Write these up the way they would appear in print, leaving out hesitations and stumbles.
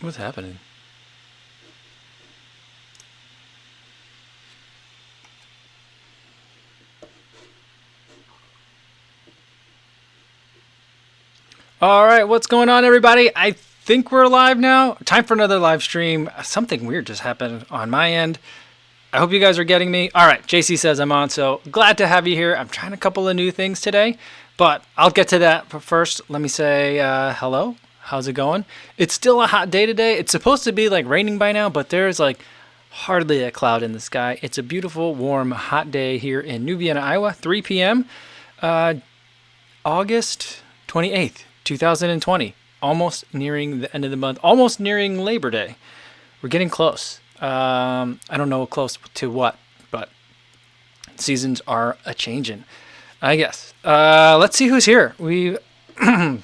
What's happening? All right, what's going on, everybody? I think we're live now. Time for another live stream. Something weird just happened on my end. I hope you guys are getting me. All right, JC says I'm on, so glad to have you here. I'm trying a couple of new things today, but I'll get to that. But first, let me say hello. How's it going? It's still a hot day today. It's supposed to be like raining by now, but there's like hardly a cloud in the sky. It's a beautiful, warm, hot day here in New Vienna, Iowa, 3 p.m. August 28th. 2020, almost nearing the end of the month, almost nearing Labor Day. We're getting close. I don't know close to what, but seasons are a changing, I guess. Let's see who's here. Got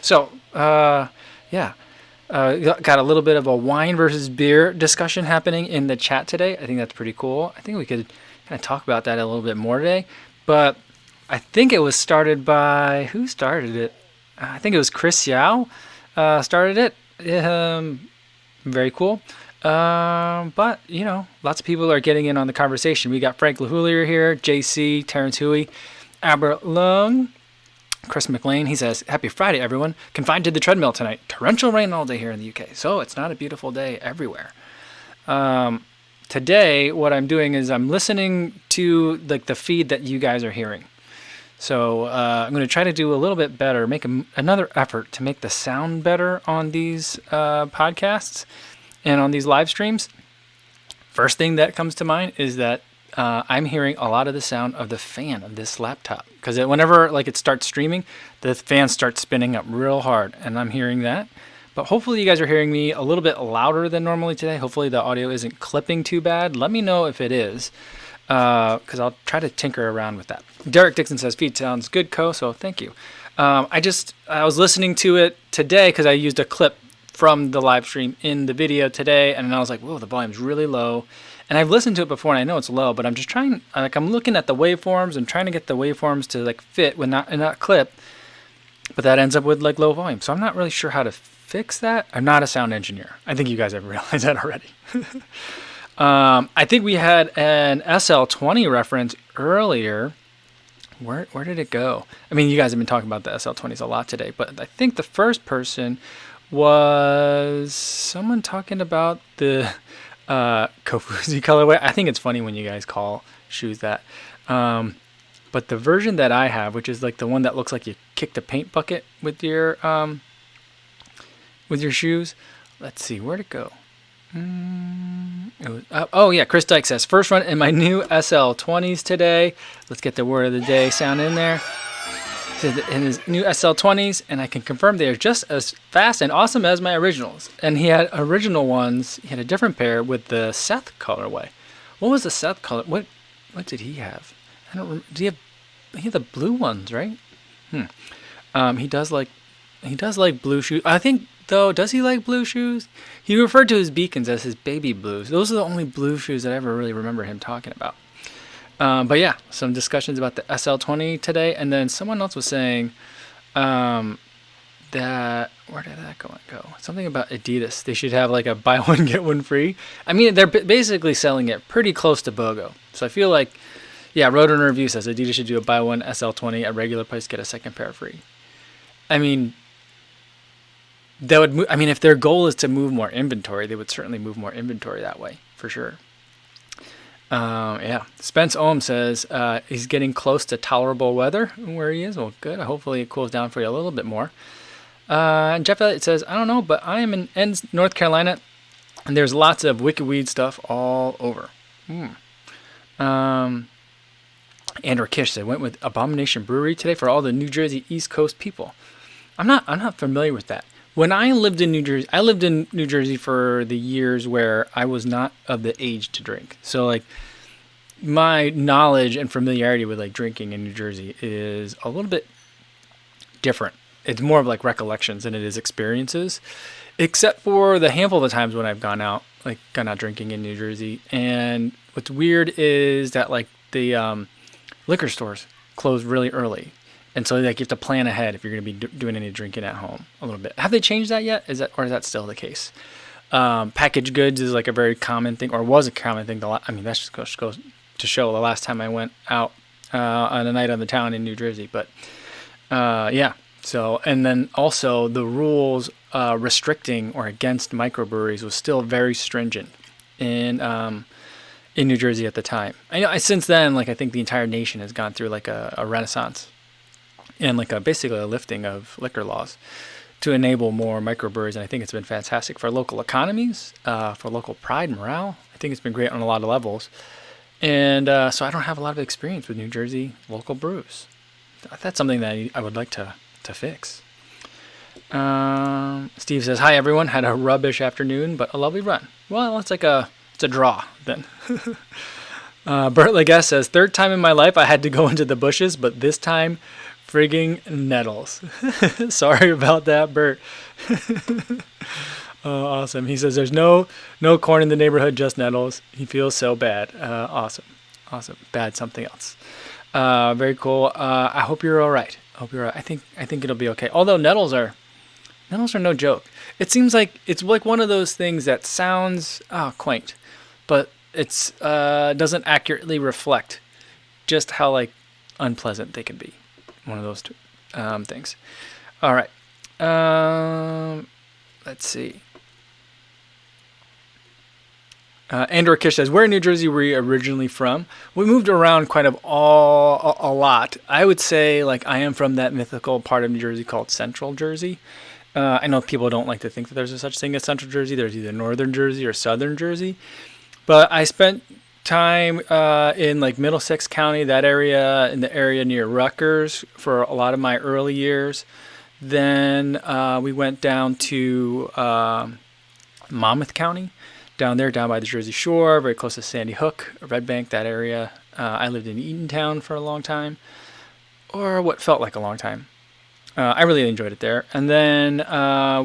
a little bit of a wine versus beer discussion happening in the chat today. I think that's pretty cool. I think we could kind of talk about that a little bit more today, but I think it was started by, who started it? I think it was Chris Yao started it. Very cool. But, you know, lots of people are getting in on the conversation. We got Frank LaHoulier here, JC, Terrence Huey, Albert Lung, Chris McLean. He says, happy Friday, everyone. Confined to the treadmill tonight. Torrential rain all day here in the UK. So it's not a beautiful day everywhere. Today, what I'm doing is I'm listening to like the feed that you guys are hearing. So I'm going to try to do a little bit better, make another effort to make the sound better on these podcasts and on these live streams. First thing that comes to mind is that I'm hearing a lot of the sound of the fan of this laptop. Because whenever like it starts streaming, the fan starts spinning up real hard, and I'm hearing that. But hopefully you guys are hearing me a little bit louder than normally today. Hopefully the audio isn't clipping too bad. Let me know if it is. Because I'll try to tinker around with that. Derek Dixon says, feed sounds good, Co, so thank you. I was listening to it today because I used a clip from the live stream in the video today, and I was like, whoa, the volume's really low. And I've listened to it before, and I know it's low, but I'm just trying, I'm looking at the waveforms and trying to get the waveforms to like fit in that clip, but that ends up with like low volume. So I'm not really sure how to fix that. I'm not a sound engineer. I think you guys have realized that already. I think we had an SL20 reference earlier. Where did it go? I mean, you guys have been talking about the SL20s a lot today, but I think the first was someone talking about the Kofuzi colorway. I think it's funny when you guys call shoes that. But the version that I have, which is like the one that looks like you kicked a paint bucket with your shoes. Let's see, where'd it go? Chris Dyke says, first run in my new SL20s today. Let's get the word of the day sound in there. In his new SL20s, and I can confirm they are just as fast and awesome as my originals. And he had original ones. He had a different pair with the Seth colorway. What was the Seth color? What did he have? I don't remember. He had the blue ones, right? He does like blue shoes. I think, though, does he like blue shoes? He referred to his beacons as his baby blues. Those are the only blue shoes that I ever really remember him talking about. But yeah, some discussions about the SL20 today. And then someone else was saying that, where did that go? Something about Adidas. They should have like a buy one, get one free. I mean, they're basically selling it pretty close to BOGO. So I feel like, yeah, Roadrunner Review says Adidas should do a buy one SL20 at regular price, get a second pair free. I mean, that would if their goal is to move more inventory, they would certainly move more inventory that way, for sure. Spence Ohm says he's getting close to tolerable weather where he is. Well, good. Hopefully it cools down for you a little bit more. And Jeff Elliott says, I don't know, but I am in Enns, North Carolina, and there's lots of wicked weed stuff all over. Andrew Kish said, went with Abomination Brewery today for all the New Jersey East Coast people. I'm not familiar with that. When I lived in New Jersey for the years where I was not of the age to drink. So like my knowledge and familiarity with like drinking in New Jersey is a little bit different. It's more of like recollections than it is experiences, except for the handful of times when I've gone out drinking in New Jersey. And what's weird is that like the liquor stores close really early. And so like you have to plan ahead if you're going to be doing any drinking at home a little bit. Have they changed that yet? Is that still the case? Packaged goods is like a very common thing, or was a common thing. I mean, that just goes to show the last time I went out on a night on the town in New Jersey. But yeah, so, and then also the rules restricting or against microbreweries was still very stringent in New Jersey at the time. I know since then, like I think the entire nation has gone through like a renaissance and like basically a lifting of liquor laws to enable more microbreweries, and I think it's been fantastic for local economies, for local pride and morale. I think it's been great on a lot of levels, and so I don't have a lot of experience with New Jersey local brews. That's something that I would like to fix. Steve says, "Hi everyone, had a rubbish afternoon, but a lovely run." Well, it's a draw then. Bert Leguess says, "Third time in my life I had to go into the bushes, but this time frigging nettles." Sorry about that, Bert. Oh, awesome. He says there's no corn in the neighborhood, just nettles. He feels so bad. Awesome. Bad something else. Very cool. I hope you're all right. I think it'll be okay. Although nettles are no joke. It seems like it's like one of those things that sounds quaint, but it's doesn't accurately reflect just how like unpleasant they can be. One of those two things. All right. Let's see. Andrew Kish says, "Where in New Jersey were you originally from?" We moved around quite a lot. I would say like I am from that mythical part of New Jersey called Central Jersey. I know people don't like to think that there's a such thing as Central Jersey. There's either Northern Jersey or Southern Jersey. But I spent time in like Middlesex County, that area, in the area near Rutgers for a lot of my early years. Then we went down to Monmouth County, down by the Jersey Shore, very close to Sandy Hook, Red Bank, that area. I lived in Eatontown for a long time, or what felt like a long time. I really enjoyed it there. And then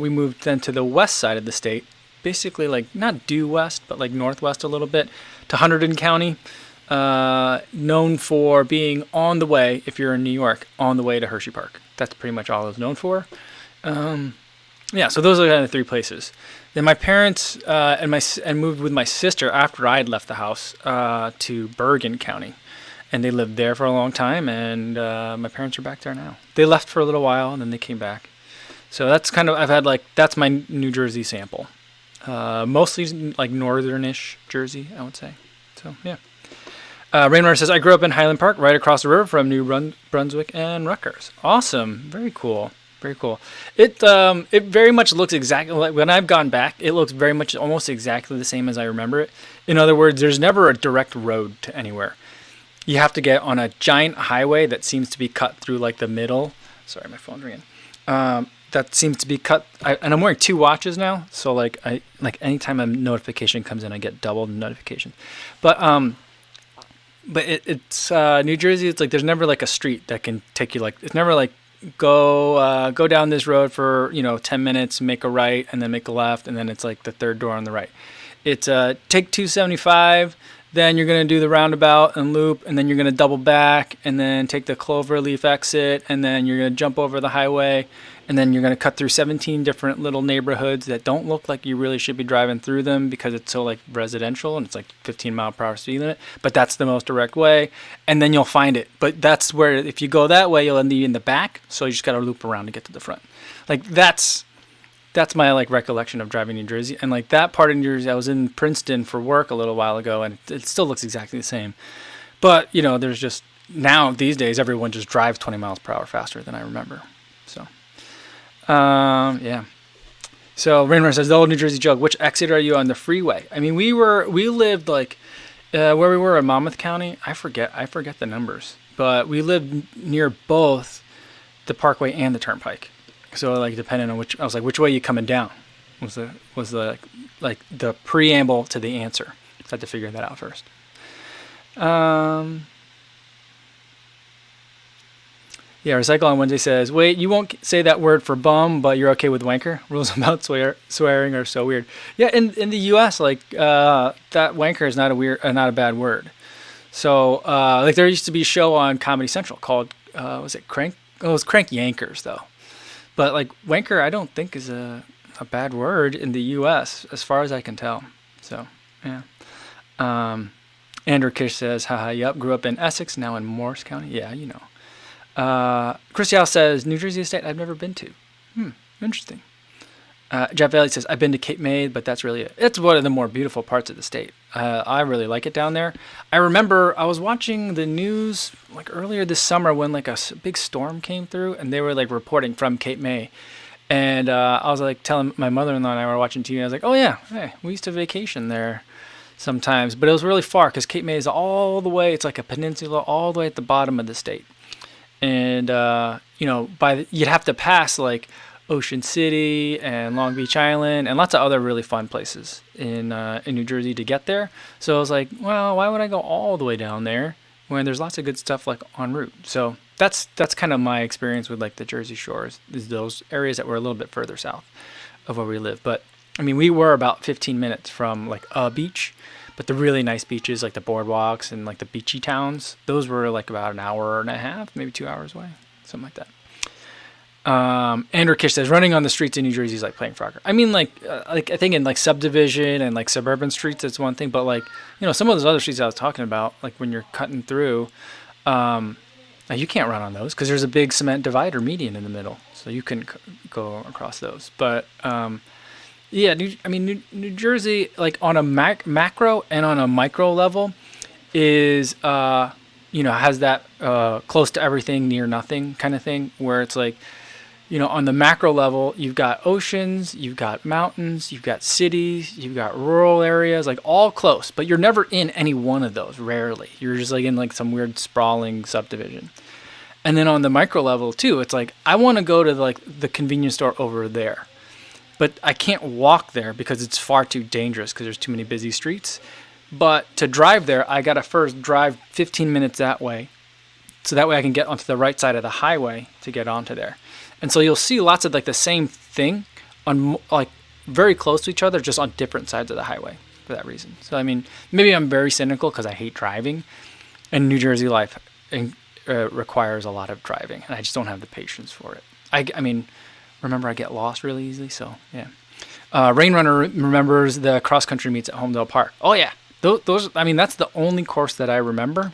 we moved then to the west side of the state, basically like not due west, but like northwest a little bit, to Hunterdon County, known for being on the way, if you're in New York, on the way to Hershey Park. That's pretty much all it was known for. Yeah, so those are kind of three places. Then my parents and moved with my sister after I had left the house to Bergen County, and they lived there for a long time. And my parents are back there now. They left for a little while and then they came back. So that's kind of that's my New Jersey sample. Mostly like northern-ish Jersey, I would say. So yeah. Rainwater says, "I grew up in Highland Park, right across the river from New Brunswick and Rutgers." Awesome, very cool. Very cool. It very much looks exactly like when I've gone back. It looks very much almost exactly the same as I remember it. In other words, there's never a direct road to anywhere. You have to get on a giant highway that seems to be cut through like the middle. Sorry, my phone's ringing. That seems to be cut. And I'm wearing 2 watches now, so like anytime a notification comes in, I get double the notification. But it's New Jersey. It's like there's never like a street that can take you like. It's never like go down this road for 10 minutes, make a right, and then make a left, and then it's like the third door on the right. It's take 275, then you're going to do the roundabout and loop, and then you're going to double back, and then take the Cloverleaf exit, and then you're going to jump over the highway, and then you're going to cut through 17 different little neighborhoods that don't look like you really should be driving through them because it's so like residential and it's like 15-mile-per-hour speed limit, but that's the most direct way, and then you'll find it. But that's where, if you go that way, you'll end up in the back, so you just got to loop around to get to the front. Like that's my like recollection of driving New Jersey. And like that part of New Jersey, I was in Princeton for work a little while ago, and it still looks exactly the same. But there's just now these days everyone just drives 20 miles per hour faster than I remember. So yeah. So Rainwater says, "The old New Jersey joke, which exit are you on the freeway?" I mean, we lived like where we were in Monmouth County. I forget the numbers, but we lived near both the Parkway and the Turnpike. So like depending on which way you coming down was the like the preamble to the answer. So I had to figure that out first. Yeah, Recycle on Wednesday says, "Wait, you won't say that word for bum, but you're okay with wanker? Rules about swearing are so weird." Yeah, in the U.S., like that wanker is not a bad word. So like there used to be a show on Comedy Central called was it Crank? Oh, it was Crank Yankers though. But like wanker, I don't think is a a bad word in the U.S. as far as I can tell. So yeah. Andrew Kish says, haha, yep, grew up in Essex, now in Morris County. Yeah, you know. Chris Yao says, New Jersey State I've never been to. Interesting. Jeff Bailey says, I've been to Cape May, but that's really it. It's one of the more beautiful parts of the state. I really like it down there. I remember I was watching the news like earlier this summer when like a big storm came through, and they were like reporting from Cape May. And I was like telling my mother-in-law and I were watching TV. I was like, oh yeah, hey, we used to vacation there sometimes. But it was really far because Cape May is all the way, it's like a peninsula all the way at the bottom of the state. And, you know, you'd have to pass like Ocean City and Long Beach Island and lots of other really fun places in New Jersey to get there. So I was like, well, why would I go all the way down there when there's lots of good stuff like en route? So that's kind of my experience with like the Jersey Shores, is those areas that were a little bit further south of where we live. But I mean, we were about 15 minutes from like a beach, but the really nice beaches like the boardwalks and like the beachy towns, those were like about an hour and a half, maybe 2 hours away, something like that. Andrew Kish says, running on the streets in New Jersey is like playing Frogger. I mean, like I think in like subdivision and like suburban streets, it's one thing, but like, you know, some of those other streets I was talking about, like when you're cutting through, you can't run on those because there's a big cement divider median in the middle, so you can go across those. But yeah, New Jersey, like on a macro and on a micro level, is you know, has that close to everything, near nothing kind of thing, where it's like, you know, on the macro level, you've got oceans, you've got mountains, you've got cities, you've got rural areas, like all close, but you're never in any one of those, rarely. You're just like in like some weird sprawling subdivision. And then on the micro level too, it's like, I want to go to like the convenience store over there, but I can't walk there because it's far too dangerous because there's too many busy streets. But to drive there, I got to first drive 15 minutes that way. So that way I can get onto the right side of the highway to get onto there. And so you'll see lots of like the same thing on like very close to each other, just on different sides of the highway for that reason. So, I mean, maybe I'm very cynical because I hate driving, and New Jersey life requires a lot of driving, and I just don't have the patience for it. I mean, remember, I get lost really easily. So yeah. Rainrunner remembers the cross country meets at Homedale Park. Oh yeah. Those, I mean, that's the only course that I remember.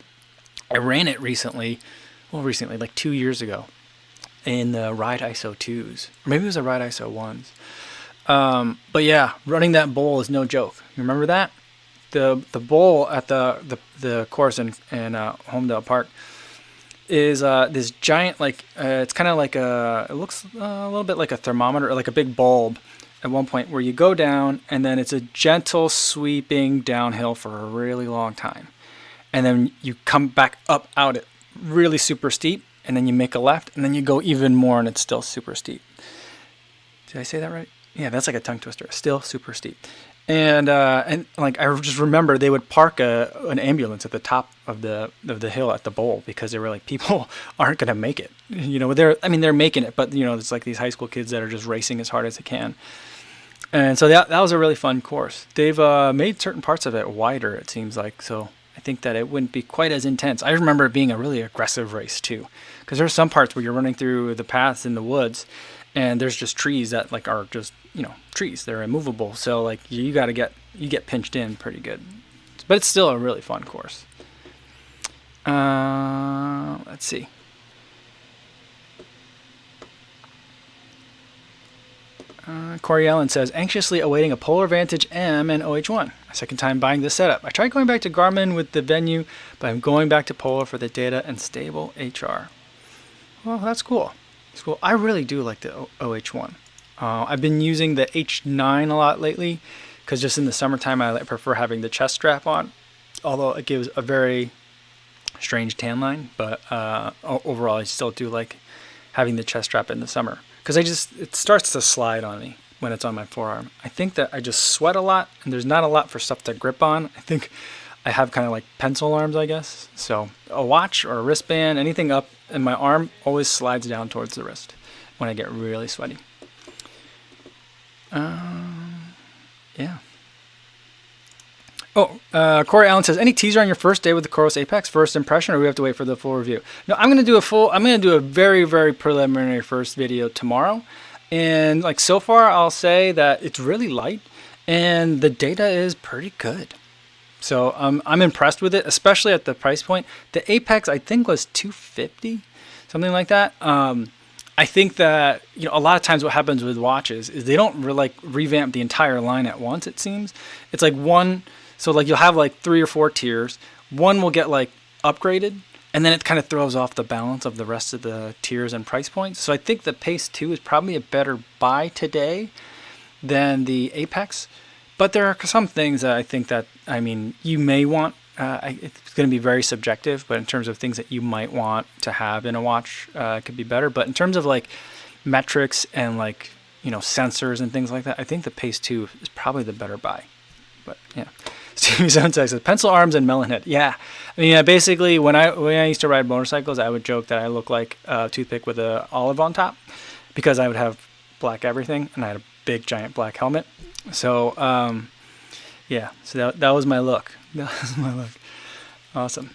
I ran it recently, like 2 years ago in the Ride ISO 2s. Or maybe it was a Ride ISO 1s. But yeah, running that bowl is no joke. You remember that? The bowl at the course in Homedale Park is this giant, like, it's kind of like it looks a little bit like a thermometer, or like a big bulb at one point, where you go down and then it's a gentle sweeping downhill for a really long time, and then you come back up out it really super steep, and then you make a left, and then you go even more and it's still super steep. Did I say that right? Yeah, that's like a tongue twister. Still super steep. And like, I just remember they would park an ambulance at the top of the hill at the bowl because they were like, people aren't going to make it. You know, they're making it, but you know, it's like these high school kids that are just racing as hard as they can. And so that was a really fun course. They've made certain parts of it wider, it seems like. So I think that it wouldn't be quite as intense. I remember it being a really aggressive race too, because there's some parts where you're running through the paths in the woods, and there's just trees that like are just, you know, trees. They're immovable. So like you get pinched in pretty good, but it's still a really fun course. Let's see. Corey Allen says, anxiously awaiting a Polar Vantage M and OH1. My second time buying this setup. I tried going back to Garmin with the venue, but I'm going back to Polar for the data and stable HR. Well, that's cool. It's cool. I really do like the OH1. I've been using the H9 a lot lately because just in the summertime I prefer having the chest strap on, although it gives a very strange tan line. But overall, I still do like having the chest strap in the summer, because it starts to slide on me when it's on my forearm. I think that I just sweat a lot, and there's not a lot for stuff to grip on. I think I have kind of like pencil arms, I guess. So a watch or a wristband, anything up in my arm always slides down towards the wrist when I get really sweaty. Yeah. Oh, Corey Allen says, any teaser on your first day with the Coros Apex? First impression, or do we have to wait for the full review? No, I'm going to do a very, very preliminary first video tomorrow. And like so far, I'll say that it's really light, and the data is pretty good. So I'm impressed with it, especially at the price point. The Apex I think was 250, something like that. I think that a lot of times what happens with watches is they don't revamp the entire line at once. It seems it's like one. So like you'll have like 3 or 4 tiers. One will get like upgraded, and then it kind of throws off the balance of the rest of the tiers and price points. So I think the Pace 2 is probably a better buy today than the Apex. But there are some things that I think that, you may want. It's going to be very subjective, but in terms of things that you might want to have in a watch, it could be better. But in terms of like metrics and like, sensors and things like that, I think the Pace 2 is probably the better buy. But yeah. Stevie Soundtex says pencil arms and melon head. Yeah. Basically when I used to ride motorcycles, I would joke that I look like a toothpick with an olive on top because I would have black everything and I had a big giant black helmet. So yeah, so that was my look. That was my look. Awesome.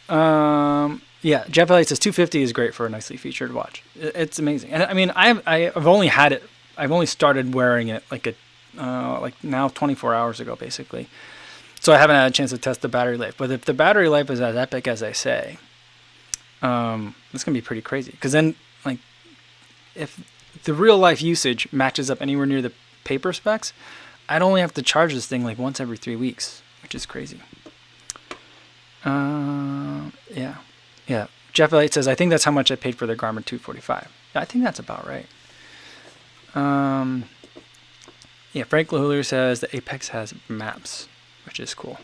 Yeah, Jeff Elliott says 250 is great for a nicely featured watch. It's amazing. And I've only had it. I've only started wearing it like now 24 hours ago basically. So I haven't had a chance to test the battery life. But if the battery life is as epic as I say, it's gonna be pretty crazy. Because then like if the real life usage matches up anywhere near the paper specs, I'd only have to charge this thing like once every 3 weeks, which is crazy. Yeah. Jeff Elliott says, I think that's how much I paid for the Garmin 245. I think that's about right. Yeah, Frank Lahulu says the Apex has maps, which is cool.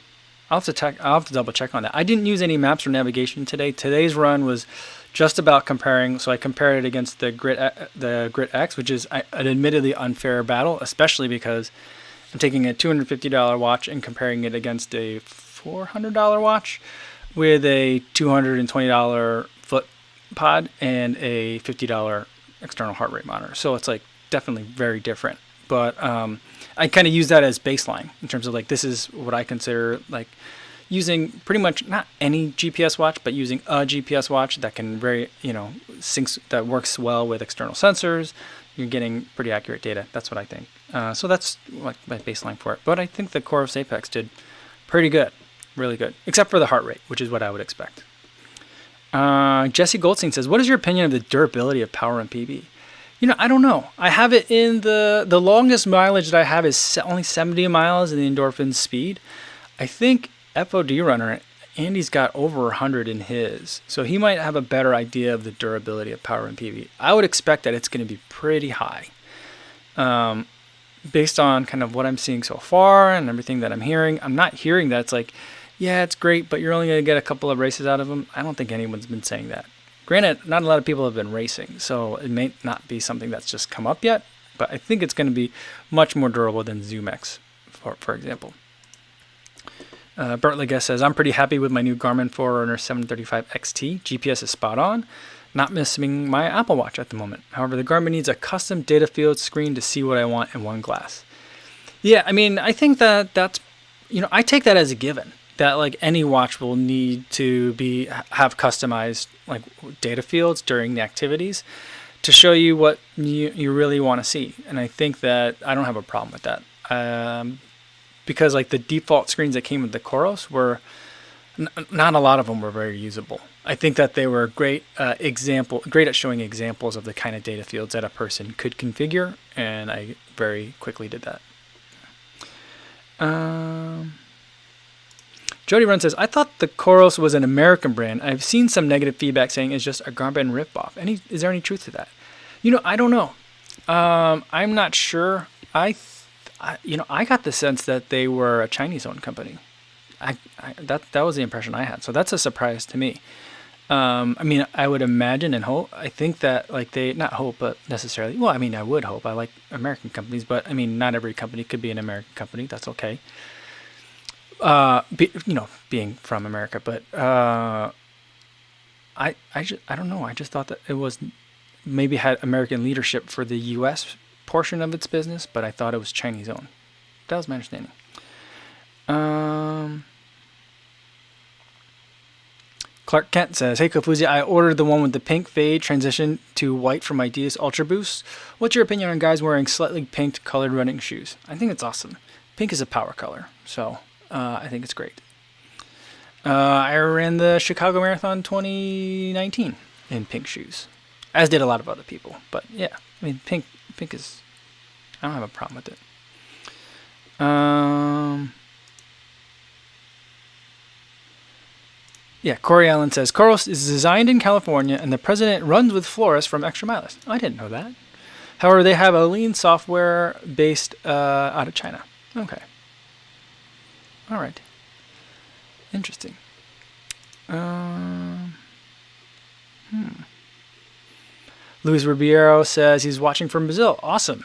I'll have to double check on that. I didn't use any maps or navigation today. Today's run was just about comparing. So I compared it against the Grit X, which is an admittedly unfair battle, especially because I'm taking a $250 watch and comparing it against a $400 watch with a $220 foot pod and a $50 external heart rate monitor. So it's like definitely very different. But I kind of use that as baseline in terms of like this is what I consider like using pretty much not any GPS watch, but using a GPS watch that can syncs, that works well with external sensors. You're getting pretty accurate data. That's what I think. So that's like my baseline for it. But I think the Coros Apex did pretty good, really good, except for the heart rate, which is what I would expect. Jesse Goldstein says, what is your opinion of the durability of Power and PB? I don't know. I have it in the longest mileage that I have is only 70 miles in the Endorphin Speed. I think FOD Runner, Andy's got over 100 in his. So he might have a better idea of the durability of Power and PB. I would expect that it's going to be pretty high. Based on kind of what I'm seeing so far and everything that I'm hearing, I'm not hearing that it's like, yeah, it's great, but you're only going to get a couple of races out of them. I don't think anyone's been saying that. Granted, not a lot of people have been racing, so it may not be something that's just come up yet, but I think it's going to be much more durable than ZoomX, for example. Bert Leguest says, I'm pretty happy with my new Garmin Forerunner 735 XT. GPS is spot on. Not missing my Apple Watch at the moment. However, the Garmin needs a custom data field screen to see what I want in one glass. Yeah, I think that's, I take that as a given. That like any watch will need to have customized like data fields during the activities to show you what you really want to see. And I think that I don't have a problem with that. Because like the default screens that came with the Coros were not a lot of them were very usable. I think that they were great at showing examples of the kind of data fields that a person could configure, and I very quickly did that. Jody Run says, I thought the Coros was an American brand. I've seen some negative feedback saying it's just a Garmin ripoff. Is there any truth to that? I don't know. I'm not sure. I got the sense that they were a Chinese-owned company. That was the impression I had. So that's a surprise to me. I would imagine and hope. I think that like they not hope, but necessarily. Well, I would hope. I like American companies, but not every company could be an American company. That's okay. Being from America, but I don't know. I just thought that it was maybe had American leadership for the U.S. portion of its business, but I thought it was Chinese owned. That was my understanding. Clark Kent says, "Hey Kofuzi, I ordered the one with the pink fade transition to white from Ideas Ultra Boost. What's your opinion on guys wearing slightly pink colored running shoes?" I think it's awesome. Pink is a power color, so I think it's great. I ran the Chicago Marathon 2019 in pink shoes, as did a lot of other people. But yeah, I mean, pink is, I don't have a problem with it. Yeah, Corey Allen says, Coros is designed in California and the president runs with florists from Extra Milers. I didn't know that. However, they have a lean software based out of China. Okay. All right. Interesting. Luis Ribeiro says he's watching from Brazil. Awesome.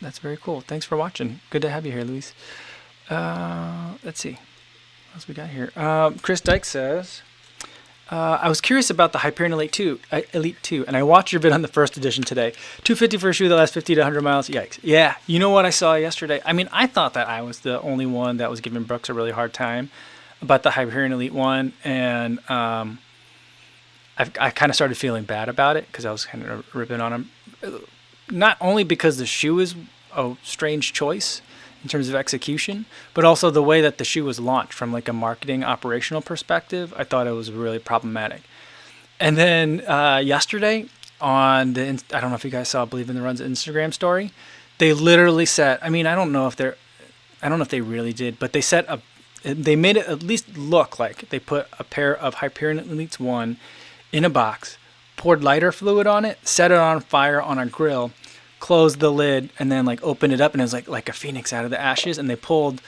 That's very cool. Thanks for watching. Good to have you here, Luis. Let's see. What else we got here? Chris Dyke says, I was curious about the Hyperion Elite 2, and I watched your vid on the first edition today. $250 for a shoe that lasts 50 to 100 miles. Yikes. Yeah, you know what I saw yesterday? I mean, I thought that I was the only one that was giving Brooks a really hard time about the Hyperion Elite 1, and I kind of started feeling bad about it because I was kind of ripping on him. Not only because the shoe is a strange choice in terms of execution, but also the way that the shoe was launched from like a marketing operational perspective. I thought it was really problematic. And then yesterday on the, I don't know if you guys saw Believe in the Run's Instagram story, they literally said, I mean, I don't know if they really did, but they made it at least look like they put a pair of Hyperion Elites 1 in a box, poured lighter fluid on it, set it on fire on a grill, closed the lid, and then like opened it up, and it was like a phoenix out of the ashes, and they pulled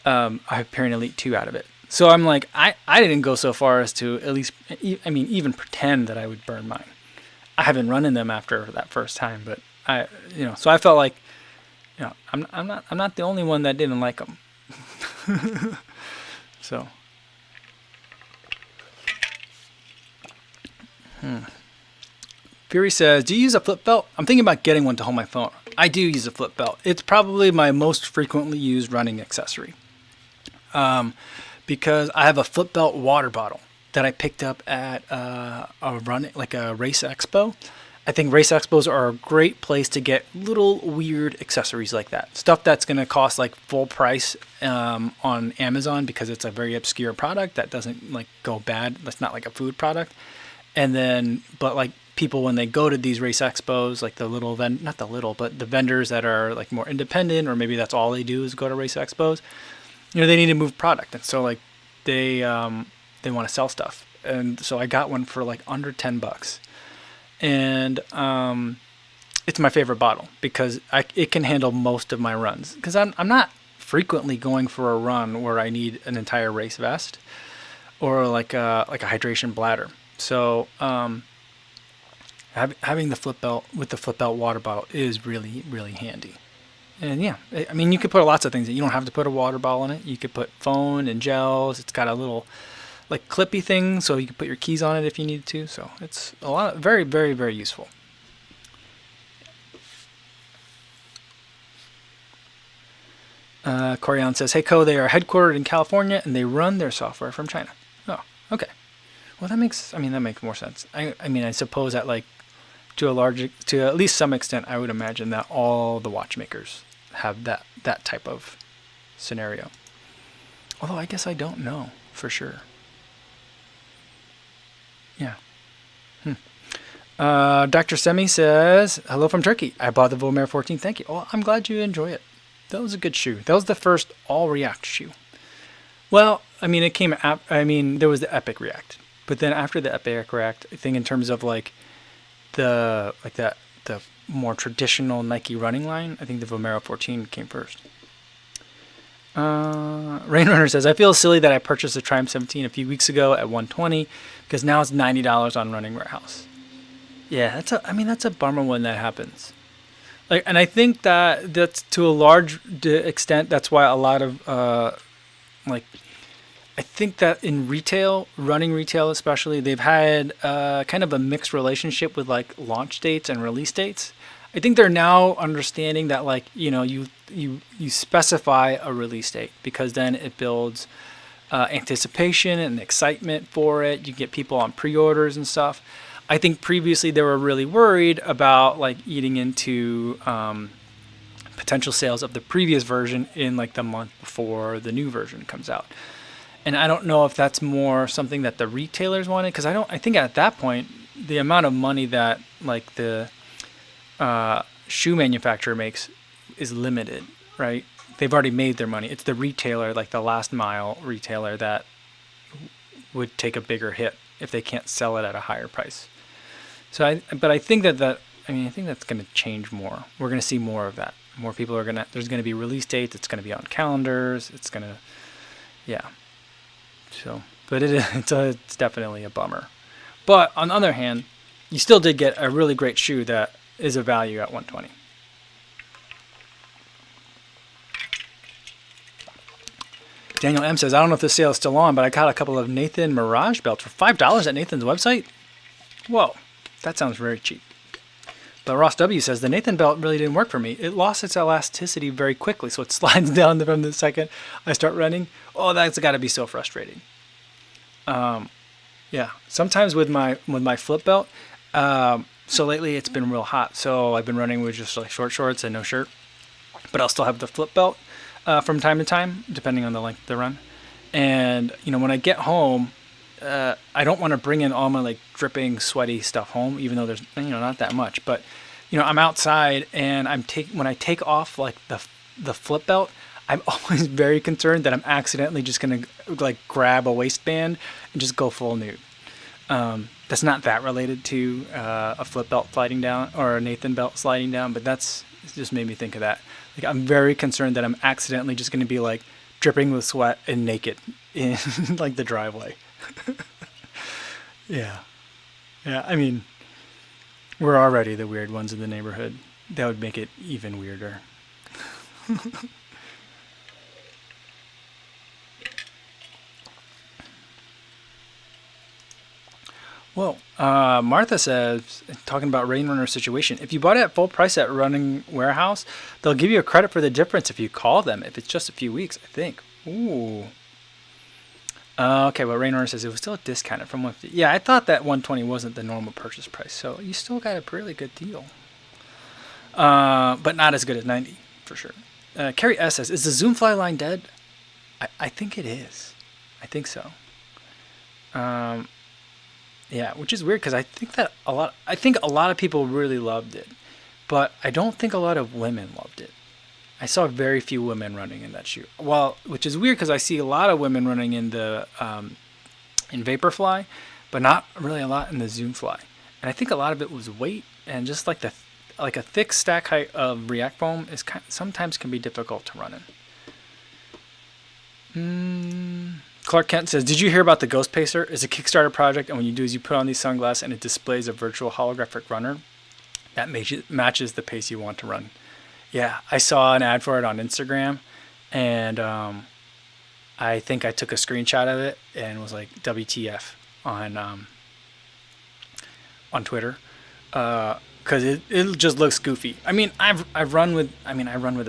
a Hyperion Elite 2 out of it. So I'm like, I didn't go so far as to at least, I mean, even pretend that I would burn mine. I haven't run in them after that first time, but so I felt like, I'm not the only one that didn't like them. So. Fury says, do you use a flip belt? I'm thinking about getting one to hold my phone. I do use a flip belt. It's probably my most frequently used running accessory. Because I have a flip belt water bottle that I picked up at a race expo. I think race expos are a great place to get little weird accessories like that. Stuff that's going to cost like full price on Amazon because it's a very obscure product that doesn't like go bad. That's not like a food product. And then, but like people, when they go to these race expos, like the vendors that are like more independent, or maybe that's all they do is go to race expos, they need to move product. And so like they want to sell stuff. And so I got one for like under $10. And it's my favorite bottle because it can handle most of my runs. Because I'm not frequently going for a run where I need an entire race vest or like a hydration bladder. So having the flip belt with the flip belt water bottle is really, really handy. And yeah, I mean, you could put lots of things in. You don't have to put a water bottle in it. You could put phone and gels. It's got a little like clippy thing, so you can put your keys on it if you need to. So it's a lot, very, very, very useful. Corian says, "Hey Co, they are headquartered in California and they run their software from China." Oh, okay. Well, that makes more sense. I mean, I suppose that like to at least some extent, I would imagine that all the watchmakers have that type of scenario. Although I guess I don't know for sure. Yeah. Dr. Semi says, "Hello from Turkey. I bought the Vomero 14. Thank you." Oh, I'm glad you enjoy it. That was a good shoe. That was the first all React shoe. Well, I mean, there was the Epic React. But then after the Epic React, I think in terms of like the more traditional Nike running line, I think the Vomero 14 came first. Rainrunner says, "I feel silly that I purchased the Triumph 17 a few weeks ago at $120 because now it's $90 on Running Warehouse." Yeah, that's a bummer when that happens. Like, and I think that's to a large extent. That's why a lot of I think that in retail, running retail especially, they've had kind of a mixed relationship with like launch dates and release dates. I think they're now understanding that like you specify a release date because then it builds anticipation and excitement for it. You get people on pre-orders and stuff. I think previously they were really worried about like eating into potential sales of the previous version in like the month before the new version comes out. And I don't know if that's more something that the retailers wanted, because I think at that point the amount of money that like the shoe manufacturer makes is limited, right? They've already made their money. It's the retailer, like the last mile retailer, that would take a bigger hit if they can't sell it at a higher price. So I think I think that's going to change more. We're going to see more of that. More people there's going to be release dates. It's going to be on calendars. It's going to, yeah. So, but it's definitely a bummer. But on the other hand, you still did get a really great shoe that is a value at $120. Daniel M says, I don't know if this sale is still on, but I got a couple of Nathan Mirage belts for $5 at Nathan's website. Whoa, that sounds very cheap. But Ross W says, the Nathan belt really didn't work for me. It lost its elasticity very quickly, so it slides down from the second I start running. Oh, that's got to be so frustrating. Yeah, sometimes with my flip belt, so lately it's been real hot, so I've been running with just like short shorts and no shirt, but I'll still have the flip belt from time to time, depending on the length of the run. And, when I get home, I don't want to bring in all my like dripping, sweaty stuff home, even though there's, not that much. But, I'm outside and when I take off like the flip belt, I'm always very concerned that I'm accidentally just going to like grab a waistband and just go full nude. That's not that related to a flip belt sliding down or a Nathan belt sliding down, but it just made me think of that. Like, I'm very concerned that I'm accidentally just going to be like dripping with sweat and naked in like the driveway. Yeah. I mean, we're already the weird ones in the neighborhood. That would make it even weirder. Well, Martha says, talking about Rain Runner situation, if you bought it at full price at Running Warehouse, they'll give you a credit for the difference if you call them, if it's just a few weeks, I think. Ooh. Okay, well, Rain Runner says it was still discounted from 150. Yeah, I thought that 120 wasn't the normal purchase price, so you still got a really good deal. But not as good as 90, for sure. Carrie S says, is the Zoomfly line dead? I think it is. I think so. Yeah, which is weird because I think a lot of people really loved it, but I don't think a lot of women loved it. I saw very few women running in that shoe. Well, which is weird because I see a lot of women running in the in Vaporfly, but not really a lot in the Zoomfly. And I think a lot of it was weight and just like a thick stack height of React foam is sometimes can be difficult to run in. Clark Kent says, did you hear about the Ghost Pacer? It's a Kickstarter project, and what you do is you put on these sunglasses and it displays a virtual holographic runner that matches the pace you want to run. Yeah, I saw an ad for it on Instagram, and I think I took a screenshot of it and was like, WTF on Twitter, because it just looks goofy. I mean, I run with a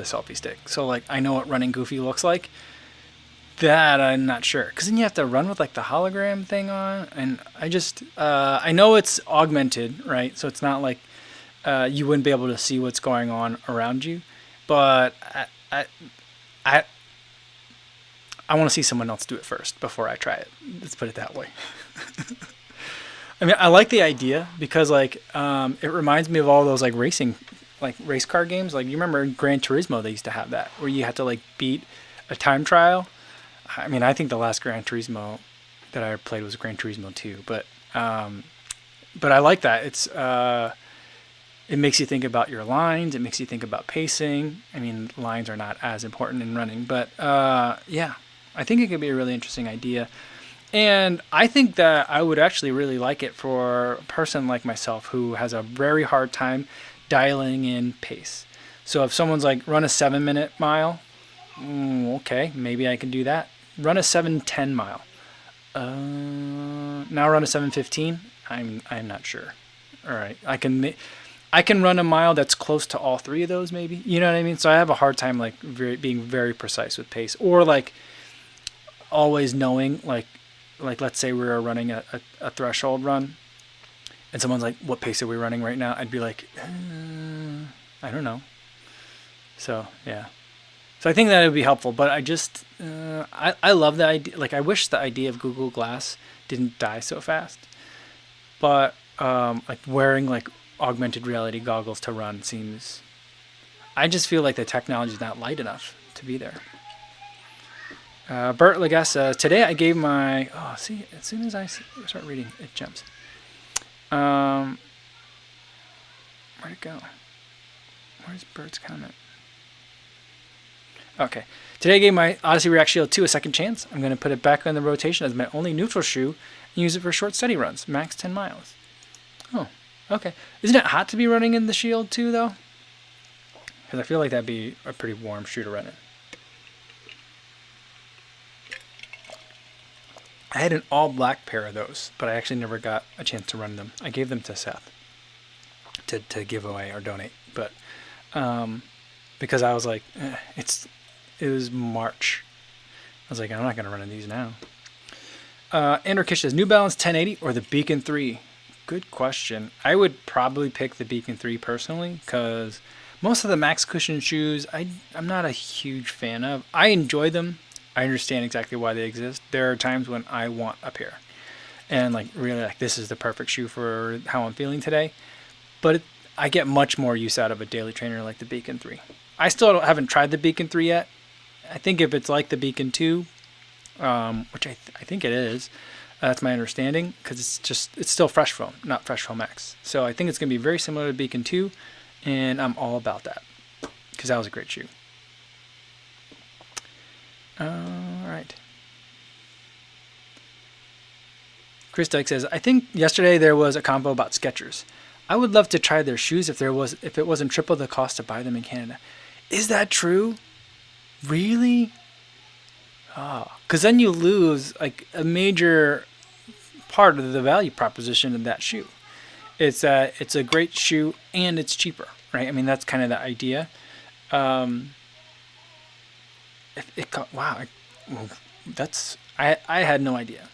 selfie stick, so like I know what running goofy looks like. That I'm not sure, because then you have to run with like the hologram thing on, and I know it's augmented, right? So it's not like you wouldn't be able to see what's going on around you, but I want to see someone else do it first before I try it. Let's put it that way. I mean, I like the idea because like it reminds me of all those like racing, like race car games. Like you remember in Gran Turismo, they used to have that where you had to like beat a time trial. I mean, I think the last Gran Turismo that I played was Gran Turismo 2, but I like that. It makes you think about your lines. It makes you think about pacing. I mean, lines are not as important in running, but yeah, I think it could be a really interesting idea. And I think that I would actually really like it for a person like myself who has a very hard time dialing in pace. So if someone's like, run a 7-minute mile, okay, maybe I can do that. Run a 7:10 mile. Now run a 7:15. I'm not sure. All right, I can run a mile that's close to all three of those, maybe. You know what I mean? So I have a hard time like being very precise with pace, or like always knowing, like let's say we were running a threshold run, and someone's like, "What pace are we running right now?" I'd be like, "I don't know." So yeah. So I think that would be helpful, but I love the idea. Like, I wish the idea of Google Glass didn't die so fast. But like wearing like augmented reality goggles to run seems. I just feel like the technology is not light enough to be there. Bert Legas says, today I gave my. Oh, see, as soon as I start reading, it jumps. Where'd it go? Where's Bert's comment? Okay. Today I gave my Odyssey React Shield 2 a second chance. I'm going to put it back on the rotation as my only neutral shoe and use it for short steady runs, max 10 miles. Oh, okay. Isn't it hot to be running in the Shield 2 though? Because I feel like that'd be a pretty warm shoe to run in. I had an all black pair of those, but I actually never got a chance to run them. I gave them to Seth to give away or donate, but because I was like, it was March. I was like, I'm not going to run in these now. Andrew Kish says, New Balance 1080 or the Beacon 3? Good question. I would probably pick the Beacon 3 personally, because most of the max cushion shoes I'm not a huge fan of. I enjoy them. I understand exactly why they exist. There are times when I want a pair, and like really like this is the perfect shoe for how I'm feeling today. But I get much more use out of a daily trainer like the Beacon 3. I still haven't tried the Beacon 3 yet. I think if it's like the Beacon 2, which I think it is, that's my understanding, because it's still Fresh Foam, not Fresh Foam X. So I think it's going to be very similar to Beacon 2, and I'm all about that, because that was a great shoe. All right. Chris Dyke says, I think yesterday there was a convo about Skechers. I would love to try their shoes if it wasn't triple the cost to buy them in Canada. Is that true? Really? Oh, because then you lose like a major part of the value proposition of that shoe. It's a great shoe and it's cheaper, right? I mean, that's kind of the idea. Wow, I had no idea.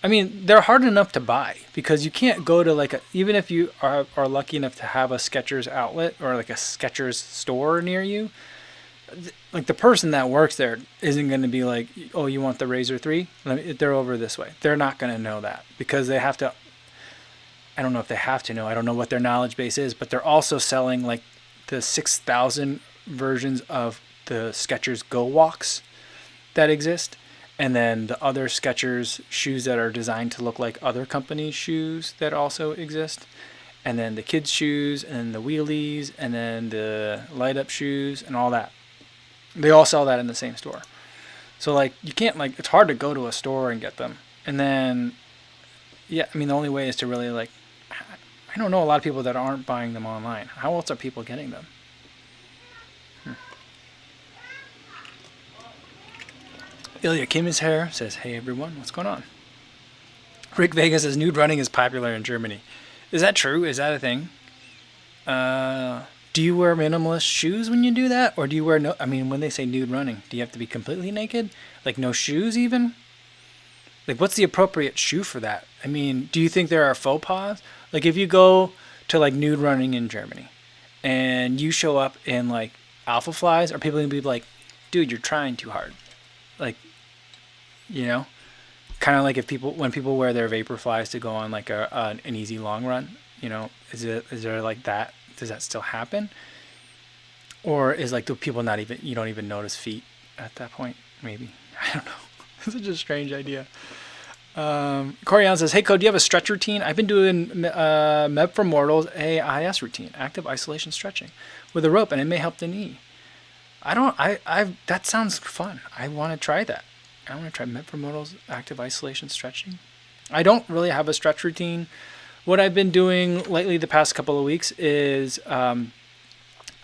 I mean, they're hard enough to buy because you can't go to even if you are lucky enough to have a Skechers outlet or like a Skechers store near you, like the person that works there isn't going to be like, oh, you want the Razor 3? They're over this way. They're not going to know that because they have to. I don't know if they have to know. I don't know what their knowledge base is, but they're also selling like the 6,000 versions of the Skechers Go Walks that exist. And then the other Skechers shoes that are designed to look like other companies' shoes that also exist. And then the kids' shoes and the wheelies and then the light-up shoes and all that. They all sell that in the same store. So, like, you can't, like, it's hard to go to a store and get them. And then, yeah, I mean, the only way is to really, like, I don't know a lot of people that aren't buying them online. How else are people getting them? Ilya Kim is here, says, hey everyone, what's going on? Rick Vega says, nude running is popular in Germany. Is that true? Is that a thing? Do you wear minimalist shoes when you do that? Or do you wear when they say nude running, do you have to be completely naked? Like no shoes even? Like what's the appropriate shoe for that? I mean, do you think there are faux pas? Like if you go to like nude running in Germany and you show up in like Alpha Flies, are people going to be like, dude, you're trying too hard? Like, you know, kind of like when people wear their Vaporflies to go on like an easy long run, you know, is there like that? Does that still happen? Or is like, do people not even, you don't even notice feet at that point? Maybe. I don't know. It's such a strange idea. Corian says, hey Code, do you have a stretch routine? I've been doing Med for Mortals AIS routine, active isolation stretching with a rope, and it may help the knee. That sounds fun. I want to try that. I want to try Med for Mortals active isolation stretching. I don't really have a stretch routine. What I've been doing lately the past couple of weeks is I've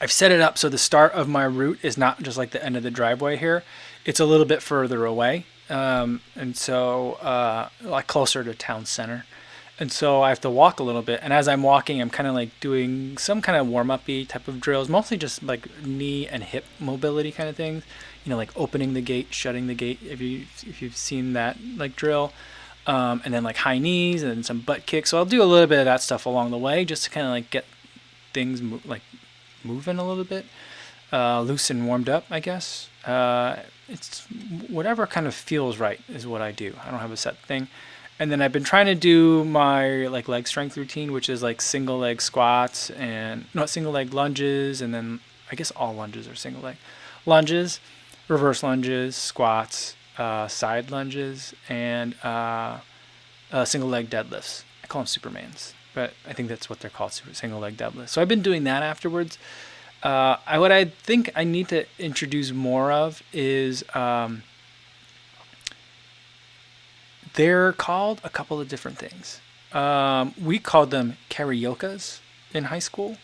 set it up so the start of my route is not just like the end of the driveway here. It's a little bit further away. And so like closer to town center. And so I have to walk a little bit. And as I'm walking, I'm kind of like doing some kind of warm-up-y type of drills, mostly just like knee and hip mobility kind of things. Like opening the gate, shutting the gate. If you've seen that like drill, and then like high knees and some butt kicks. So I'll do a little bit of that stuff along the way, just to kind of like get things moving a little bit, loose and warmed up, I guess. It's whatever kind of feels right is what I do. I don't have a set thing. And then I've been trying to do my like leg strength routine, which is like single leg squats and not single leg lunges, and then I guess all lunges are single leg lunges, reverse lunges, squats, side lunges, and single leg deadlifts. I call them Supermans, but I think that's what they're called, single leg deadlifts. So I've been doing that afterwards. What I think I need to introduce more of is they're called a couple of different things. We called them karyokas in high school.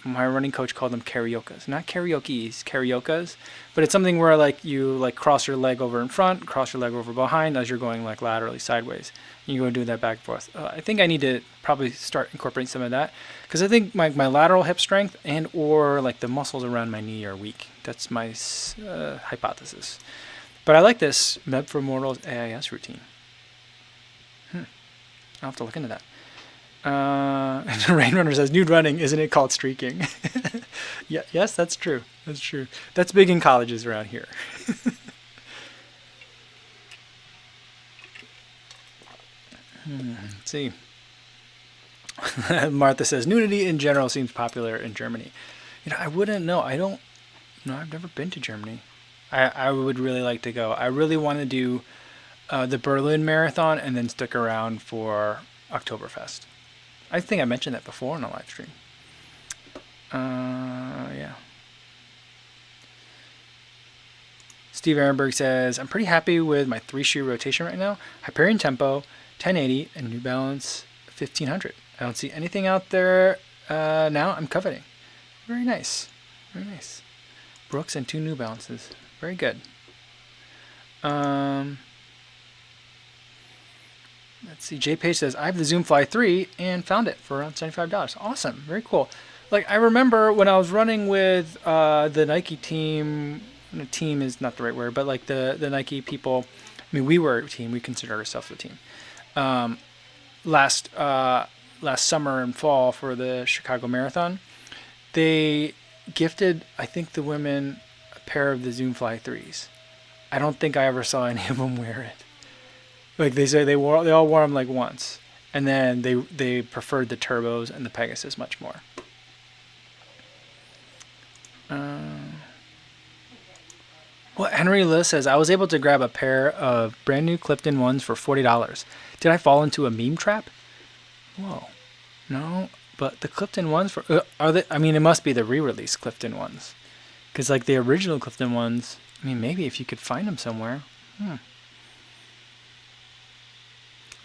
My running coach called them karyokas, not karaoke's, karyokas. But it's something where like you like cross your leg over in front, cross your leg over behind as you're going like laterally sideways. And you go and do that back and forth. I think I need to probably start incorporating some of that, because I think my lateral hip strength and or like the muscles around my knee are weak. That's my hypothesis. But I like this Med for Mortals AIS routine. I'll have to look into that. Rain Runner says, nude running, isn't it called streaking? Yeah, yes, that's true. That's true. That's big in colleges around here. Let's see. Martha says, nudity in general seems popular in Germany. I wouldn't know. I've never been to Germany. I would really like to go. I really want to do the Berlin Marathon and then stick around for Oktoberfest. I think I mentioned that before in a live stream. Yeah. Steve Ehrenberg says, I'm pretty happy with my 3-shoe rotation right now. Hyperion Tempo, 1080, and New Balance 1500. I don't see anything out there now I'm coveting. Very nice. Very nice. Brooks and 2 New Balances. Very good. Let's see. J Page says, I have the Zoom Fly 3 and found it for around $75. Awesome. Very cool. Like, I remember when I was running with the Nike team. Team is not the right word, but like the Nike people. I mean, we were a team. We consider ourselves a team. Last summer and fall for the Chicago Marathon, they gifted, I think, the women a pair of the Zoom Fly 3s. I don't think I ever saw any of them wear it. Like they say, they all wore them like once, and then they preferred the Turbos and the Pegasus much more. Well, Henry Lewis says, I was able to grab a pair of brand new Clifton ones for $40. Did I fall into a meme trap? Whoa, no. But the Clifton ones are they? I mean, it must be the re-release Clifton ones, because like the original Clifton ones. I mean, maybe if you could find them somewhere.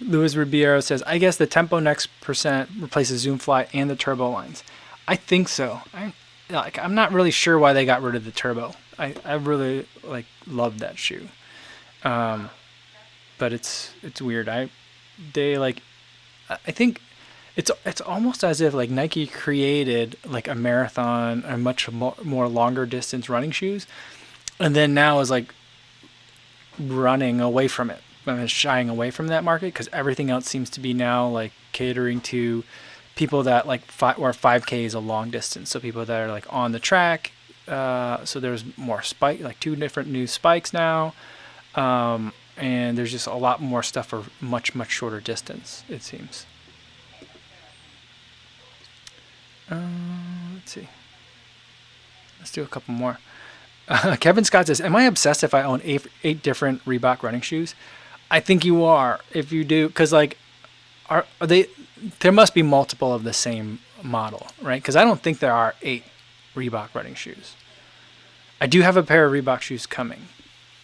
Luis Ribeiro says, I guess the Tempo Next percent replaces Zoom Fly and the Turbo lines. I think so. I'm not really sure why they got rid of the Turbo. I really loved that shoe. But it's weird. I think it's almost as if like Nike created like a marathon, a much more longer distance running shoes, and then now is like running away from it. Shying away from that market, because everything else seems to be now like catering to people that like 5K is a long distance, so people that are like on the track. So there's more spike, like 2 different new spikes now, and there's just a lot more stuff for much shorter distance, it seems. Let's see. Let's do a couple more. Kevin Scott says, am I obsessed if I own 8 different Reebok running shoes? I think you are, if you do, because like, are they? There must be multiple of the same model, right? Because I don't think there are 8 Reebok running shoes. I do have a pair of Reebok shoes coming.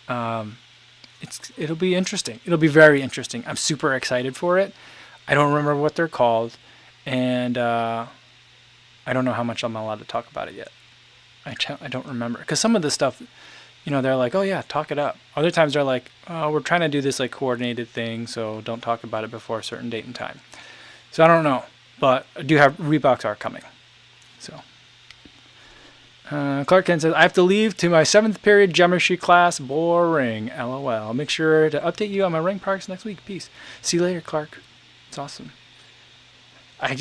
It'll be interesting. It'll be very interesting. I'm super excited for it. I don't remember what they're called, and I don't know how much I'm allowed to talk about it yet. I don't remember, because some of the stuff you know, they're like, oh yeah, talk it up. Other times they're like, oh, we're trying to do this like coordinated thing, so don't talk about it before a certain date and time. So I don't know, but I do have Reeboks are coming. So Clark Kent says, I have to leave to my 7th period geometry class. Boring. LOL. I'll make sure to update you on my rank progress next week. Peace. See you later, Clark. It's awesome. I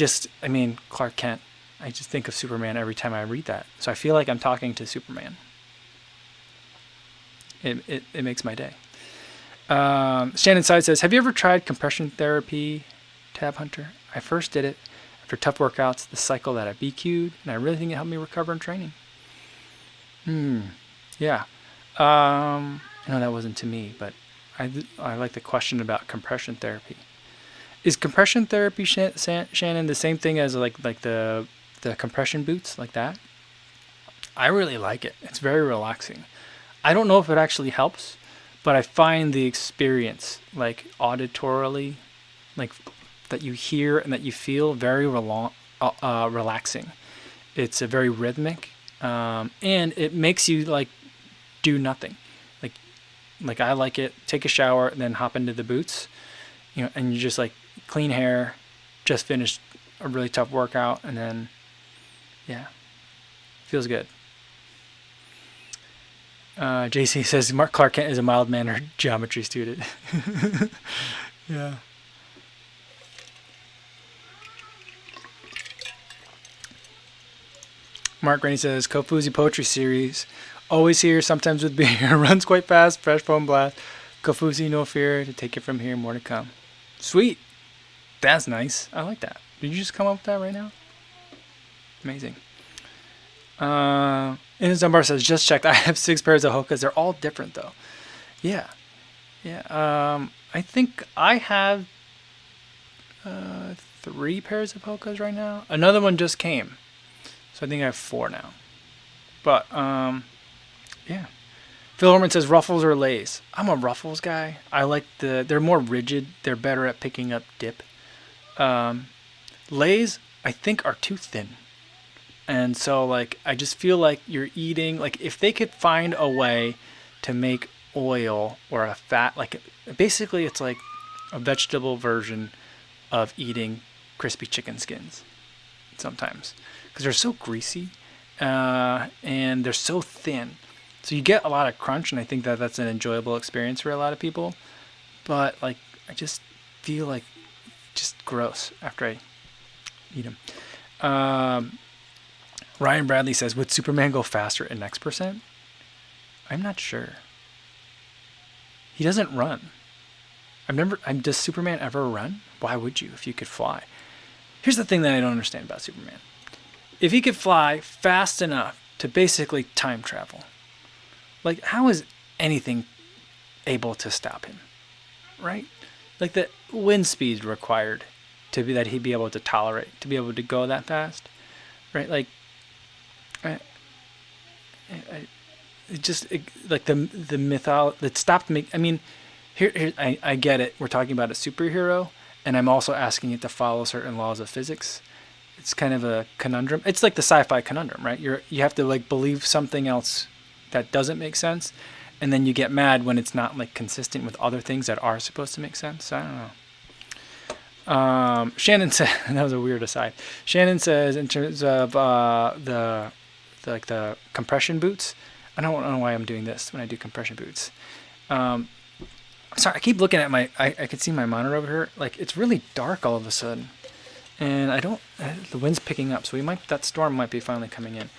mean, Clark Kent. I just think of Superman every time I read that. So I feel like I'm talking to Superman. It makes my day. Shannon Side says, have you ever tried compression therapy, Tab Hunter? I first did it after tough workouts, the cycle that I BQ'd, and I really think it helped me recover in training. Yeah. I know that wasn't to me, but I like the question about compression therapy. Is compression therapy, Shannon, the same thing as like the compression boots, like that? I really like it. It's very relaxing. I don't know if it actually helps, but I find the experience, like auditorily, like that you hear and that you feel, very relaxing. It's a very rhythmic, and it makes you like do nothing. Like I like it. Take a shower and then hop into the boots, you know, and you just like clean hair, just finished a really tough workout, and then yeah, feels good. JC says Mark Clark Kent is a mild-mannered geometry student. Yeah. Mark Rainey says Kofuzi Poetry Series. Always here, sometimes with beer. Runs quite fast, fresh foam blast. Kofuzi, no fear, to take it from here, more to come. Sweet. That's nice. I like that. Did you just come up with that right now? Amazing. Innes Dunbar says, just checked. I have 6 pairs of Hokas. They're all different, though. Yeah. I think I have 3 pairs of Hokas right now. Another one just came. So I think I have 4 now. But, yeah. Phil Horman says, Ruffles or Lays? I'm a Ruffles guy. I like they're more rigid. They're better at picking up dip. Lays, I think, are too thin. And so, like, I just feel like you're eating, like, if they could find a way to make oil or a fat, like, basically it's like a vegetable version of eating crispy chicken skins sometimes. Because they're so greasy, and they're so thin. So you get a lot of crunch, and I think that that's an enjoyable experience for a lot of people. But, like, I just feel like just gross after I eat them. Ryan Bradley says, would Superman go faster in X%? I'm not sure. He doesn't run. Does Superman ever run? Why would you if you could fly? Here's the thing that I don't understand about Superman. If he could fly fast enough to basically time travel, like, how is anything able to stop him? Right? Like, the wind speed required to be that he'd be able to tolerate, to be able to go that fast. Right? Like, like the mythology that stopped me. I mean, here I get it. We're talking about a superhero, and I'm also asking it to follow certain laws of physics. It's kind of a conundrum. It's like the sci-fi conundrum, right? You have to like believe something else that doesn't make sense, and then you get mad when it's not like consistent with other things that are supposed to make sense. So I don't know. Shannon said that was a weird aside. Shannon says in terms of the compression boots. I don't know why I'm doing this when I do compression boots. Sorry, I keep looking at I can see my monitor over here. Like, it's really dark all of a sudden, and the wind's picking up, so that storm might be finally coming in.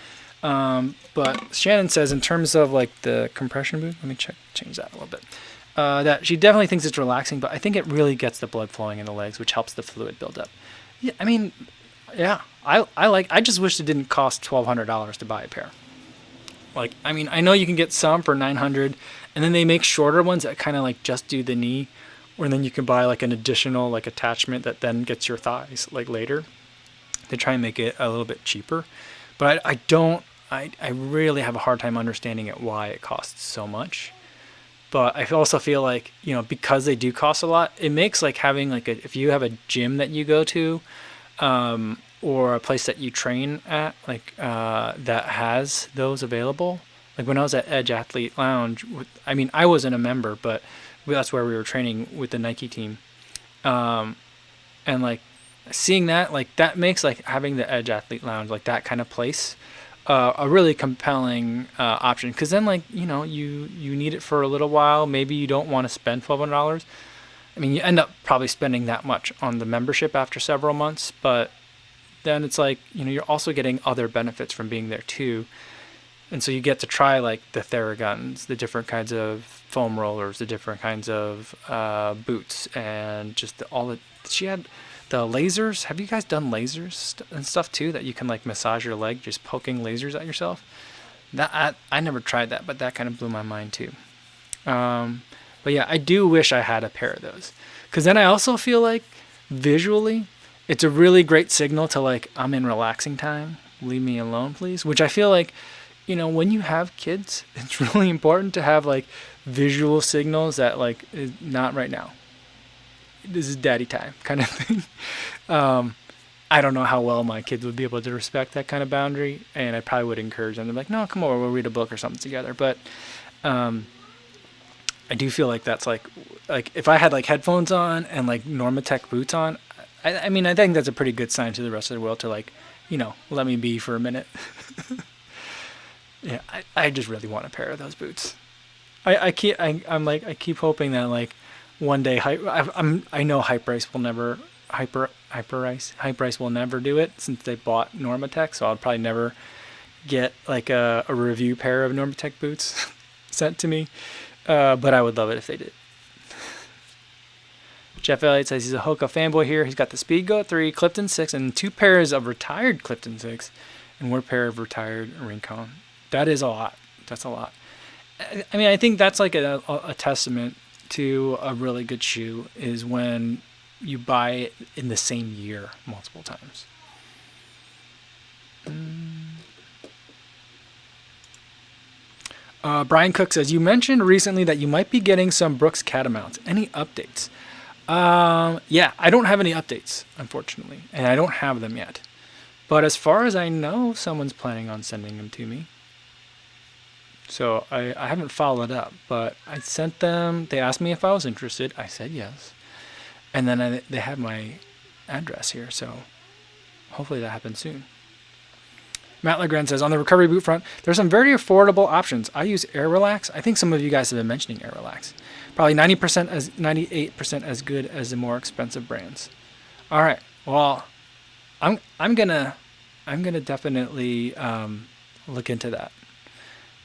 But Shannon says in terms of like the compression boot, let me change that a little bit. That she definitely thinks it's relaxing, but I think it really gets the blood flowing in the legs, which helps the fluid build up. Yeah, I mean, yeah, I just wish it didn't cost $1,200 to buy a pair. Like, I mean, I know you can get some for $900, and then they make shorter ones that kind of like just do the knee, or then you can buy like an additional like attachment that then gets your thighs like later. They try and make it a little bit cheaper, but I really have a hard time understanding why it costs so much. But I also feel like, you know, because they do cost a lot, it makes like having like if you have a gym that you go to, or a place that you train at, like that has those available, Like when I was at Edge Athlete Lounge, I mean, I wasn't a member, but that's where we were training with the Nike team. And like seeing that, like that makes like having the Edge Athlete Lounge, like that kind of place, a really compelling option. Because then, like, you need it for a little while. Maybe you don't want to spend $1,200. I mean, you end up probably spending that much on the membership after several months, but then it's like, you're also getting other benefits from being there too. And so you get to try like the Theraguns, the different kinds of foam rollers, the different kinds of boots, and just she had the lasers. Have you guys done lasers and stuff too, that you can like massage your leg just poking lasers at yourself? That I never tried that, but that kind of blew my mind too. But yeah, I do wish I had a pair of those, because then I also feel like visually it's a really great signal to like, I'm in relaxing time, leave me alone please, which I feel like, when you have kids, it's really important to have like visual signals that like, not right now, this is daddy time kind of thing. I don't know how well my kids would be able to respect that kind of boundary, and I probably would encourage them to be like, no, come over, we'll read a book or something together. But I do feel like that's like if I had like headphones on and like Normatec boots on, I mean, I think that's a pretty good sign to the rest of the world to like, let me be for a minute. Yeah, I just really want a pair of those boots. I keep hoping that like one day I know Hyperice will never Hyperice will never do it, since they bought Normatec, so I'll probably never get like a review pair of Normatec boots sent to me. But I would love it if they did. Jeff Elliott says he's a Hoka fanboy here. He's got the Speedgoat 3, Clifton 6, and 2 pairs of retired Clifton 6, and 1 pair of retired Rincon. That is a lot. That's a lot. I mean, I think that's like a testament to a really good shoe, is when you buy it in the same year multiple times. Brian Cook says, you mentioned recently that you might be getting some Brooks Catamounts. Any updates? Yeah, I don't have any updates, unfortunately, and I don't have them yet. But as far as I know, someone's planning on sending them to me. So I haven't followed up, but I sent them. They asked me if I was interested. I said yes. And then they have my address here, so hopefully that happens soon. Matt Legrand says, on the recovery boot front, there's some very affordable options. I use Air Relax. I think some of you guys have been mentioning Air Relax. Probably 98% as good as the more expensive brands. All right. Well, I'm gonna definitely look into that.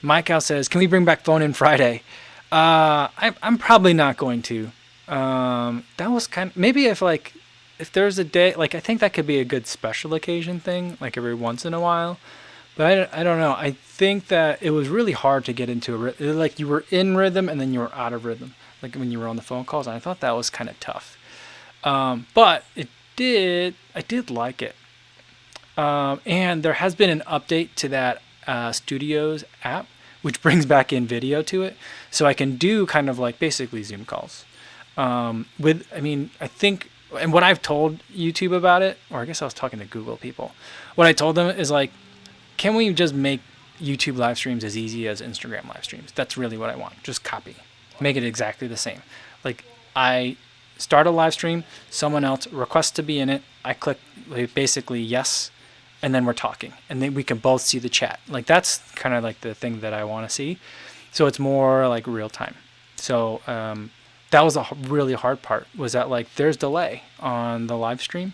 Mike Al says, can we bring back phone in Friday? I'm probably not going to. That was maybe if there's a day, like I think that could be a good special occasion thing, like every once in a while. But I don't know. I think that it was really hard to get into like you were in rhythm and then you were out of rhythm, like when you were on the phone calls. And I thought that was kind of tough. But I did like it. And there has been an update to that Studios app, which brings back in video to it. So I can do kind of like basically Zoom calls. I think, and what I've told YouTube about it, or I guess I was talking to Google people, what I told them is like, can we just make YouTube live streams as easy as Instagram live streams? That's really what I want. Just copy, make it exactly the same. Like I start a live stream, someone else requests to be in it. I click basically yes, and then we're talking, and then we can both see the chat. Like that's kind of like the thing that I want to see. So it's more like real time. So, that was a really hard part, was that like there's delay on the live stream.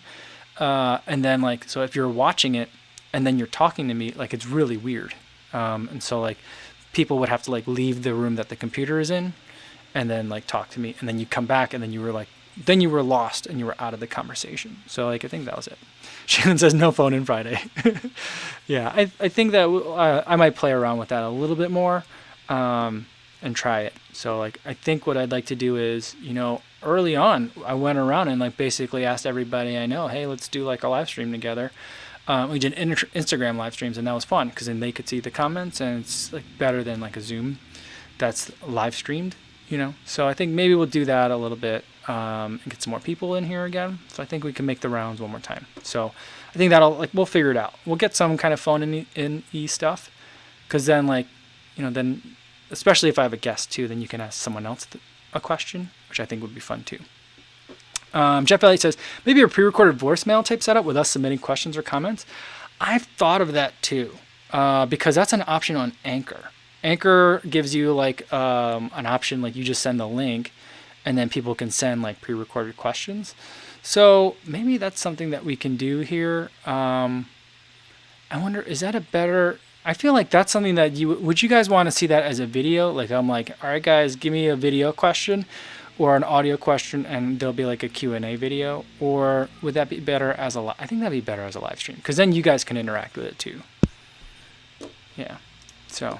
And then like, so if you're watching it and then you're talking to me, like it's really weird. And so like people would have to like leave the room that the computer is in and then like talk to me, and then you come back and then you were lost and you were out of the conversation. So like, I think that was it. Shannon says no phone in Friday. Yeah. I think that I might play around with that a little bit more. And try it. So like, I think what I'd like to do is, early on, I went around and like basically asked everybody I know, hey, let's do like a live stream together. We did Instagram live streams, and that was fun because then they could see the comments, and it's like better than like a Zoom that's live streamed, So I think maybe we'll do that a little bit and get some more people in here again. So I think we can make the rounds one more time. So I think we'll figure it out. We'll get some kind of phone in stuff, because then like, then especially if I have a guest too, then you can ask someone else a question, which I think would be fun too. Jeff Elliott says, maybe a pre-recorded voicemail type setup with us submitting questions or comments. I've thought of that too, because that's an option on Anchor. Anchor gives you like an option, like you just send the link and then people can send like pre-recorded questions. So maybe that's something that we can do here. I wonder, is that a better, I feel like that's something that would you guys want to see that as a video? Like I'm like, all right guys, give me a video question or an audio question and there'll be like a Q&A video, or would that be better as I think that'd be better as a live stream, because then you guys can interact with it too. Yeah. So,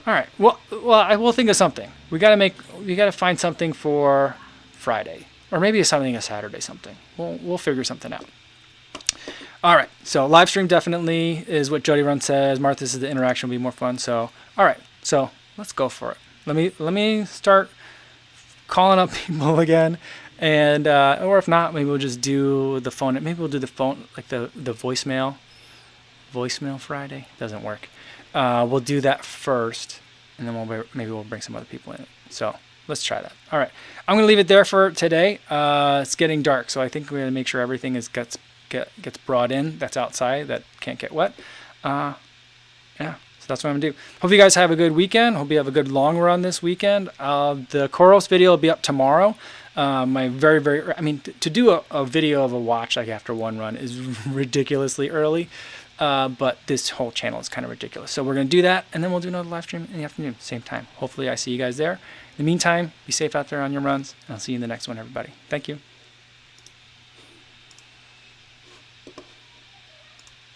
all right. Well, I will think of something. We got to find something for Friday, or maybe something a Saturday something. We'll figure something out. All right. So live stream definitely is what Jody Run says. Martha says the interaction will be more fun. So, all right. So let's go for it. Let me start calling up people again, and or if not, maybe we'll just do the phone. Maybe we'll do the phone, like the voicemail Friday. Doesn't work. We'll do that first, and then maybe we'll bring some other people in. So let's try that. All right, I'm gonna leave it there for today. It's getting dark, so I think we're gonna make sure everything gets brought in. That's outside, that can't get wet. Yeah. So that's what I'm gonna do. Hope you guys have a good weekend. Hope you have a good long run this weekend. The Koros video will be up tomorrow. I mean, to do a video of a watch like after one run is ridiculously early. But this whole channel is kind of ridiculous. So we're going to do that, and then we'll do another live stream in the afternoon, same time. Hopefully I see you guys there. In the meantime, be safe out there on your runs, and I'll see you in the next one, everybody. Thank you.